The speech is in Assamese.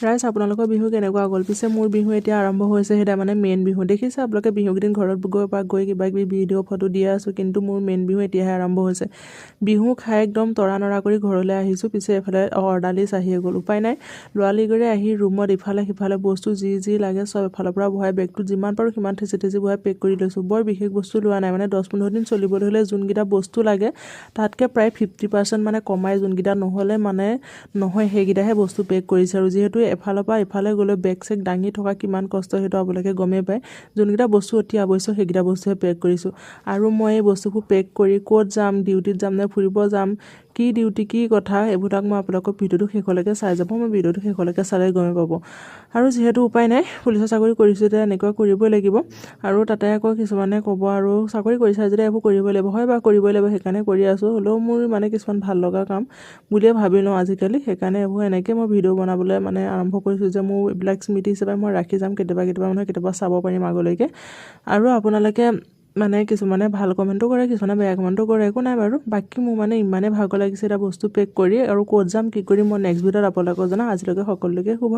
ৰাইজ আপোনালোকৰ বিহু কেনেকুৱা গ'ল? পিছে মোৰ বিহু এতিয়া আৰম্ভ হৈছে, সেইটা মানে মেইন বিহু। দেখিছে আপোনালোকে বিহুকেইদিন ঘৰত গৈ কিবা কিবি ভিডিঅ' ফটো দিয়ে আছোঁ, কিন্তু মোৰ মেইন বিহু এতিয়াহে আৰম্ভ হৈছে। বিহু খাই একদম তৰা নৰা কৰি ঘৰলৈ আহিছোঁ। পিছে এফালে অৰ্ডালিছ আহিয়ে গ'ল। উপায় নাই, লৰালৰিকৈ আহি ৰুমত ইফালে সিফালে বস্তু যি লাগে চব এফালৰ পৰা বহাই বেগটোত যিমান পাৰোঁ সিমান থেচি বহাই পেক কৰি লৈছোঁ। বৰ বিশেষ বস্তু লোৱা নাই, মানে 10-15 দিন চলিবলৈ হ'লে যোনকেইটা বস্তু লাগে তাতকৈ প্ৰায় 50% মানে কমাই যোনকেইটা নহ'লে মানে নহয় সেইকেইটাহে বস্তু পেক কৰিছে। আৰু যিহেতু এফালৰ পৰা ইফালে গ'লে বেগ চেগ দাঙি থকা কিমান কষ্ট সেইটো আপোনালোকে গমেই পায়। যোনকেইটা বস্তু অতি আৱশ্যক সেইকেইটা বস্তুহে পেক কৰিছোঁ। আৰু মই এই বস্তুবোৰ পেক কৰি ক'ত যাম, ডিউটিত যাম নে ফুৰিব যাম, কি ডিউটি কি কথা, এইবিলাক মই আপোনালোকক ভিডিঅ'টো শেষলৈকে চাই যাব। মই ভিডিঅ'টো শেষলৈকে চালে গমেই পাব। আৰু যিহেতু উপায় নাই, পুলিচৰ চাকৰি কৰিছোঁ এতিয়া এনেকুৱা কৰিবই লাগিব। আৰু তাতে আকৌ কিছুমানে ক'ব আৰু চাকৰি কৰিছা যদি এইবোৰ কৰিবই লাগিব, হয় বা কৰিবই লাগিব, সেইকাৰণে কৰি আছোঁ। হ'লেও মোৰ মানে কিছুমান ভাল লগা কাম বুলিয়ে ভাবি লওঁ আজিকালি, সেইকাৰণে এইবোৰ এনেকৈ মই ভিডিঅ' বনাবলৈ মানে আৰম্ভ কৰিছোঁ যে মোৰ এইবিলাক স্মৃতি হিচাপে মই ৰাখি যাম। কেতিয়াবা চাব পাৰিম আগলৈকে। আৰু আপোনালোকে মানে কিছুমানে ভাল কমেণ্টো কৰে, কিছুমানে বেয়া কমেণ্টো কৰে, একো নাই বাৰু। বাকী মোৰ মানে ইমানেই ভাগৰ লাগিছে এটা বস্তু পেক কৰি, আৰু ক'ত যাম কি কৰিম মই নেক্সট ভিডিঅ'ত আপোনালোকক জনাম। আজিলৈকে সকলোকে শুভ